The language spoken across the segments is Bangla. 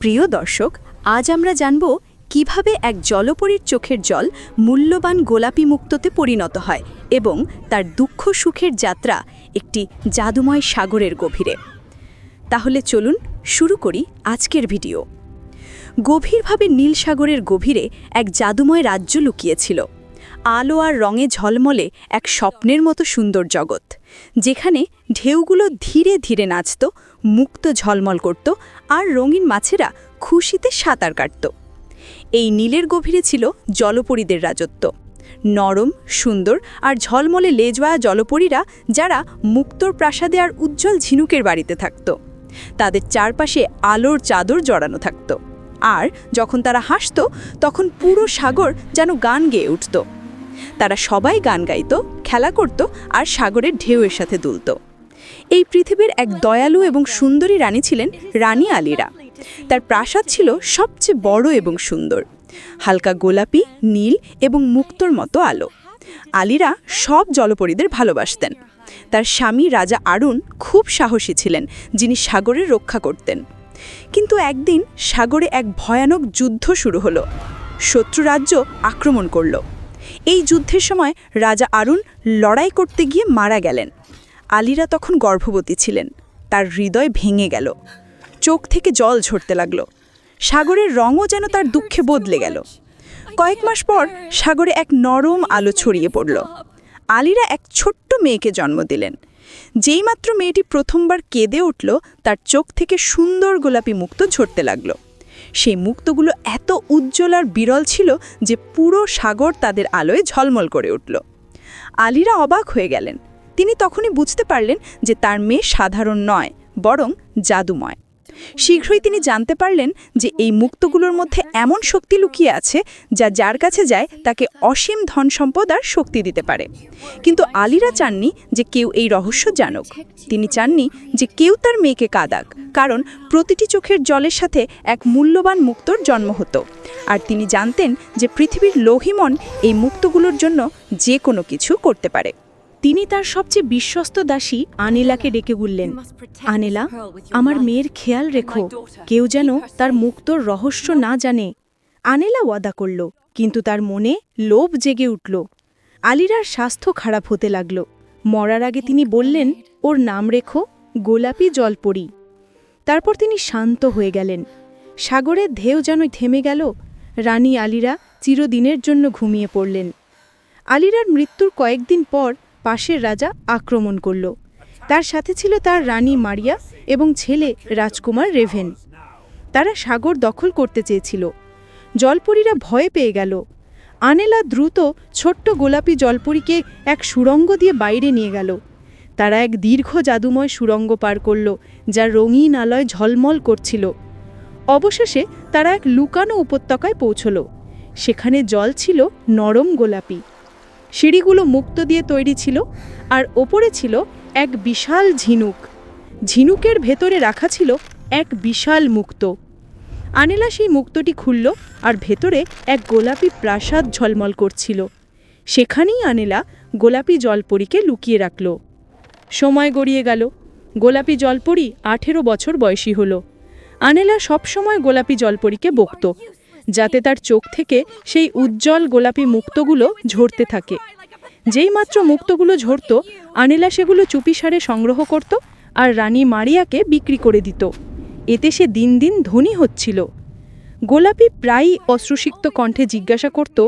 প্রিয় দর্শক, আজ আমরা জানব কিভাবে এক জলপরীর চোখের জল মূল্যবান গোলাপি মুক্তোতে পরিণত হয় এবং তার দুঃখ সুখের যাত্রা একটি জাদুময় সাগরের গভীরে। তাহলে চলুন শুরু করি আজকের ভিডিও। গভীরভাবে নীল সাগরের গভীরে এক জাদুময় রাজ্য লুকিয়েছিল। আলো আর রঙে ঝলমলে এক স্বপ্নের মতো সুন্দর জগৎ, যেখানে ঢেউগুলো ধীরে ধীরে নাচত, মুক্ত ঝলমল করত আর রঙিন মাছেরা খুশিতে সাঁতার কাটত। এই নীলের গভীরে ছিল জলপরীদের রাজত্ব। নরম, সুন্দর আর ঝলমলে লেজওয়া জলপরীরা, যারা মুক্তোর প্রাসাদে আর উজ্জ্বল ঝিনুকের বাড়িতে থাকত। তাদের চারপাশে আলোর চাদর জড়ানো থাকত, আর যখন তারা হাসত তখন পুরো সাগর যেন গান গেয়ে উঠত। তারা সবাই গান গাইত, খেলা করত আর সাগরের ঢেউয়ের সাথে দুলত। এই পৃথিবীর এক দয়ালু এবং সুন্দরী রানী ছিলেন রানী আলিরা। তার প্রাসাদ ছিল সবচেয়ে বড় এবং সুন্দর, হালকা গোলাপি, নীল এবং মুক্তোর মতো আলো। আলিরা সব জলপরীদের ভালোবাসতেন। তার স্বামী রাজা আরুণ খুব সাহসী ছিলেন, যিনি সাগরের রক্ষা করতেন। কিন্তু একদিন সাগরে এক ভয়ানক যুদ্ধ শুরু হলো। শত্রু রাজ্য আক্রমণ করল। এই যুদ্ধের সময় রাজা আরুণ লড়াই করতে গিয়ে মারা গেলেন। আলিরা তখন গর্ভবতী ছিলেন। তার হৃদয় ভেঙে গেল, চোখ থেকে জল ঝরতে লাগলো। সাগরের রঙও যেন তার দুঃখে বদলে গেল। কয়েক মাস পর সাগরে এক নরম আলো ছড়িয়ে পড়ল। আলিরা এক ছোট্ট মেয়েকে জন্ম দিলেন। যেইমাত্র মেয়েটি প্রথমবার কেঁদে উঠল, তার চোখ থেকে সুন্দর গোলাপি মুক্তো ঝরতে লাগলো। সেই মুক্তোগুলো এত উজ্জ্বল আর বিরল ছিল যে পুরো সাগর তাদের আলোয় ঝলমল করে উঠল। আলিরা অবাক হয়ে গেলেন। তিনি তখনই বুঝতে পারলেন যে তার মেয়ে সাধারণ নয়, বরং জাদুময়। শীঘ্রই তিনি জানতে পারলেন যে এই মুক্তোগুলোর মধ্যে এমন শক্তি লুকিয়ে আছে যা যার কাছে যায় তাকে অসীম ধন সম্পদ আর শক্তি দিতে পারে। কিন্তু আলিরা চাননি যে কেউ এই রহস্য জানুক। তিনি চাননি যে কেউ তার মেয়েকে কাঁদাক, কারণ প্রতিটি চোখের জলের সাথে এক মূল্যবান মুক্তোর জন্ম হতো। আর তিনি জানতেন যে পৃথিবীর লোহিমন এই মুক্তোগুলোর জন্য যে কোনো কিছু করতে পারে। তিনি তার সবচেয়ে বিশ্বস্ত দাসী আনিলাকে ডেকে বললেন, আনিলা, আমার মেয়ের খেয়াল রেখো, কেউ যেন তার মুক্তোর রহস্য না জানে। আনিলা ওয়াদা করল, কিন্তু তার মনে লোভ জেগে উঠল। আলিরার স্বাস্থ্য খারাপ হতে লাগল। মরার আগে তিনি বললেন, ওর নাম রেখো গোলাপি জলপরী। তারপর তিনি শান্ত হয়ে গেলেন। সাগরের ঢেউ যেন থেমে গেল। রানী আলিরা চিরদিনের জন্য ঘুমিয়ে পড়লেন। আলিরার মৃত্যুর কয়েকদিন পর পাশের রাজা আক্রমণ করল। তার সাথে ছিল তার রানী মারিয়া এবং ছেলে রাজকুমার রেভেন। তারা সাগর দখল করতে চেয়েছিল। জলপরীরা ভয় পেয়ে গেল। আনেলা দ্রুত ছোট্ট গোলাপি জলপরীকে এক সুড়ঙ্গ দিয়ে বাইরে নিয়ে গেল। তারা এক দীর্ঘ জাদুময় সুড়ঙ্গ পার করল, যা রঙিন আলোয় ঝলমল করছিল। অবশেষে তারা এক লুকানো উপত্যকায় পৌঁছল। সেখানে জল ছিল নরম গোলাপি। সিঁড়িগুলো মুক্তো দিয়ে তৈরি ছিল, আর ওপরে ছিল এক বিশাল ঝিনুক। ঝিনুকের ভেতরে রাখা ছিল এক বিশাল মুক্তো। আনেলা সেই মুক্তোটি খুলল, আর ভেতরে এক গোলাপি প্রাসাদ ঝলমল করছিল। সেখানেই আনেলা গোলাপি জলপরীকে লুকিয়ে রাখল। সময় গড়িয়ে গেল। গোলাপি জলপরী 18 বছর বয়সী হল। আনেলা সবসময় গোলাপি জলপরীকে বকত, যাতে তার চোখ থেকে সেই উজ্জ্বল গোলাপি মুক্তোগুলো ঝরতে থাকে। যেই মাত্র মুক্তোগুলো ঝরত, আনেলা সেগুলো চুপিসারে সংগ্রহ করত আর রানী মারিয়াকে বিক্রি করে দিত। এতে সে দিন দিন ধনী হচ্ছিল। গোলাপি প্রায়ই অশ্রুসিক্ত কণ্ঠে জিজ্ঞাসা করত,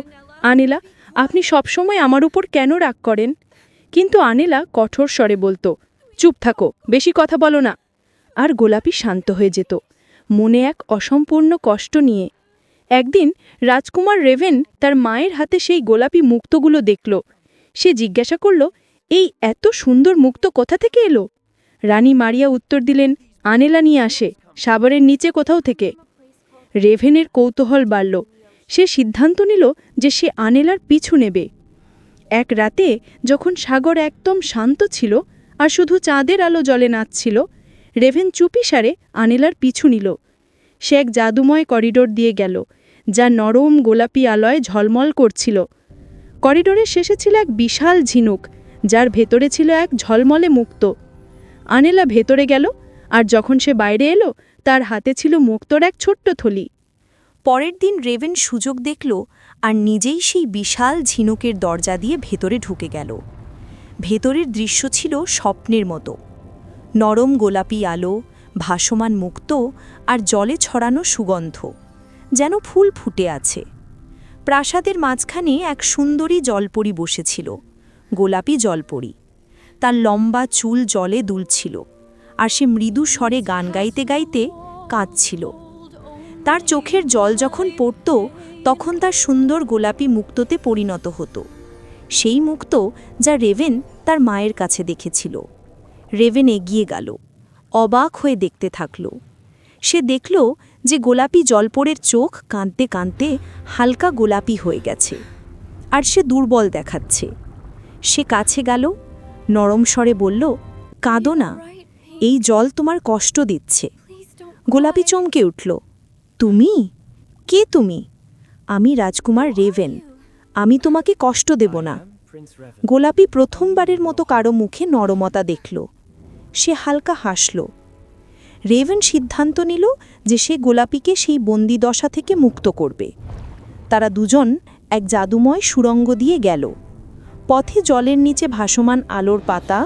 আনেলা, আপনি সবসময় আমার উপর কেন রাগ করেন? কিন্তু আনেলা কঠোর স্বরে বলত, চুপ থাকো, বেশি কথা বলো না। আর গোলাপি শান্ত হয়ে যেত, মনে এক অসম্পূর্ণ কষ্ট নিয়ে। একদিন রাজকুমার রেভেন তার মায়ের হাতে সেই গোলাপি মুক্তোগুলো দেখল। সে জিজ্ঞাসা করল, এই এত সুন্দর মুক্তো কোথা থেকে এলো? রানী মারিয়া উত্তর দিলেন, আনেলা নিয়ে আসে, সাগরের নিচে কোথাও থেকে। রেভেনের কৌতূহল বাড়ল। সে সিদ্ধান্ত নিল যে সে আনেলার পিছু নেবে। এক রাতে যখন সাগর একদম শান্ত ছিল আর শুধু চাঁদের আলো জলে নাচছিল, রেভেন চুপিসারে আনেলার পিছু নিল। সে এক জাদুময় করিডোর দিয়ে গেল, যা নরম গোলাপি আলোয় ঝলমল করছিল। করিডোরের শেষে ছিল এক বিশাল ঝিনুক, যার ভেতরে ছিল এক ঝলমলে মুক্তো। আনেলা ভেতরে গেল, আর যখন সে বাইরে এলো তার হাতে ছিল মুক্তোর এক ছোট্ট থলি। পরের দিন রেভেন সুযোগ দেখল আর নিজেই সেই বিশাল ঝিনুকের দরজা দিয়ে ভেতরে ঢুকে গেল। ভেতরের দৃশ্য ছিল স্বপ্নের মতো। নরম গোলাপি আলো, ভাসমান মুক্তো আর জলে ছড়ানো সুগন্ধ, যেন ফুল ফুটে আছে। প্রাসাদের মাঝখানে এক সুন্দরী জলপরী বসেছিল, গোলাপি জলপরী। তার লম্বা চুল জলে দুলছিল, আর সে মৃদু স্বরে গান গাইতে গাইতে কাঁদছিল। তার চোখের জল যখন পড়ত তখন তার সুন্দর গোলাপি মুক্তোতে পরিণত হতো, সেই মুক্তো যা রেভেন তার মায়ের কাছে দেখেছিল। রেভেন এগিয়ে গেল, অবাক হয়ে দেখতে থাকল। সে দেখল যে গোলাপি জলপরের চোখ কাঁদতে কাঁদতে হালকা গোলাপি হয়ে গেছে, আর সে দুর্বল দেখাচ্ছে। সে কাছে গেল, নরম স্বরে বলল, কাঁদো না, এই জল তোমার কষ্ট দিচ্ছে। গোলাপি চমকে উঠল, তুমি? কে তুমি? আমি রাজকুমার রেভেন, আমি তোমাকে কষ্ট দেব না। গোলাপি প্রথমবারের মতো কারো মুখে নরমতা দেখল। সে হালকা হাসল। রেভেন সিদ্ধান্ত নিল যে সে গোলাপিকে সেই বন্দিদশা থেকে মুক্ত করবে। তারা দুজন এক জাদুময় সুড়ঙ্গ দিয়ে গেল। পথে জলের নিচে ভাসমান আলোর পাতা,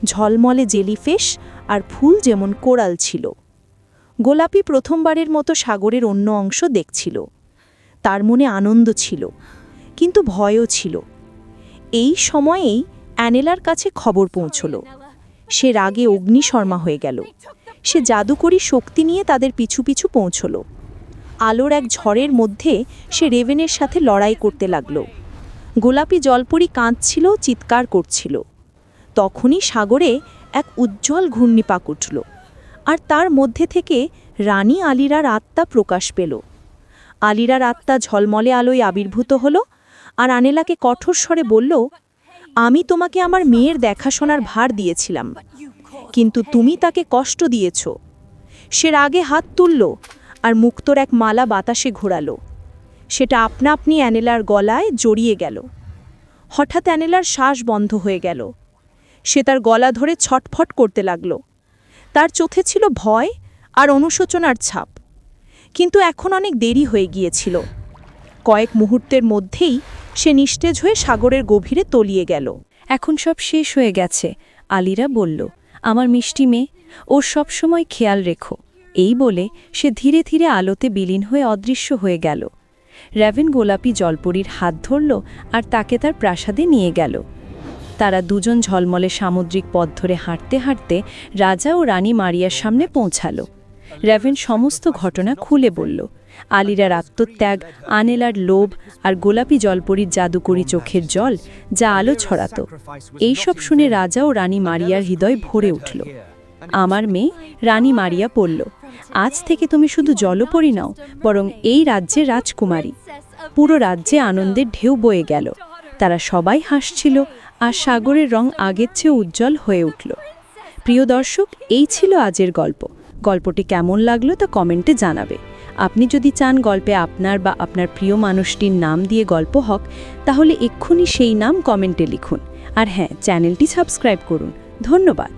ঝলমলে জেলিফিশ আর ফুল যেমন কোরাল ছিল। গোলাপি প্রথমবারের মতো সাগরের অন্য অংশ দেখছিল। তার মনে আনন্দ ছিল, কিন্তু ভয়ও ছিল। এই সময়েই অ্যানেলার কাছে খবর পৌঁছল। সে রাগে অগ্নিশর্মা হয়ে গেল। সে জাদুকরী শক্তি নিয়ে তাদের পিছু পিছু পৌঁছল। আলোর এক ঝড়ের মধ্যে সে রেভেনের সাথে লড়াই করতে লাগল। গোলাপি জলপরী কাঁদছিল, চিৎকার করছিল। তখনই সাগরে এক উজ্জ্বল ঘূর্ণিপাক উঠল, আর তার মধ্যে থেকে রানী আলিরার আত্মা প্রকাশ পেল। আলিরার আত্মা ঝলমলে আলোয় আবির্ভূত হল, আর আনেলাকে কঠোর স্বরে বলল, আমি তোমাকে আমার মেয়ের দেখাশোনার ভার দিয়েছিলাম, কিন্তু তুমি তাকে কষ্ট দিয়েছ। সে রাগে হাত তুলল আর মুক্তোর এক মালা বাতাসে ঘোরালো। সেটা আপনা আপনি অ্যানেলার গলায় জড়িয়ে গেল। হঠাৎ অ্যানেলার শ্বাস বন্ধ হয়ে গেল। সে তার গলা ধরে ছটফট করতে লাগল। তার চোখে ছিল ভয় আর অনুশোচনার ছাপ। কিন্তু এখন অনেক দেরি হয়ে গিয়েছিল। কয়েক মুহূর্তের মধ্যেই সে নিস্তেজ হয়ে সাগরের গভীরে তলিয়ে গেল। এখন সব শেষ হয়ে গেছে, আলিরা বলল, আমার মিষ্টি মেয়ে, ওর সবসময় খেয়াল রেখো। এই বলে সে ধীরে ধীরে আলোতে বিলীন হয়ে অদৃশ্য হয়ে গেল। রেভেন গোলাপি জলপরীর হাত ধরল আর তাকে তার প্রাসাদে নিয়ে গেল। তারা দুজন ঝলমলে সামুদ্রিক পথ ধরে হাঁটতে হাঁটতে রাজা ও রানী মারিয়ার সামনে পৌঁছাল। রেভেন সমস্ত ঘটনা খুলে বলল। আলিরার আত্মত্যাগ, আনেলার লোভ আর গোলাপি জলপরীর জাদুকরী চোখের জল যা আলো ছড়াত, এইসব শুনে রাজা ও রানী মারিয়ার হৃদয় ভরে উঠল। আমার মেয়ে রানী মারিয়া পড়ল, আজ থেকে তুমি শুধু জলপরী নাও, বরং এই রাজ্যের রাজকুমারী। পুরো রাজ্যে আনন্দের ঢেউ বয়ে গেল। তারা সবাই হাসছিল, আর সাগরের রং আগের চেয়ে উজ্জ্বল হয়ে উঠল। প্রিয় দর্শক, এই ছিল আজের গল্প। গল্পটি কেমন লাগলো তা কমেন্টে জানাবে। আপনি যদি চান গল্পে আপনার বা আপনার প্রিয় মানুষটির নাম দিয়ে গল্প হোক, তাহলে এক্ষুনি সেই নাম কমেন্টে লিখুন। আর হ্যাঁ, চ্যানেলটি সাবস্ক্রাইব করুন। ধন্যবাদ।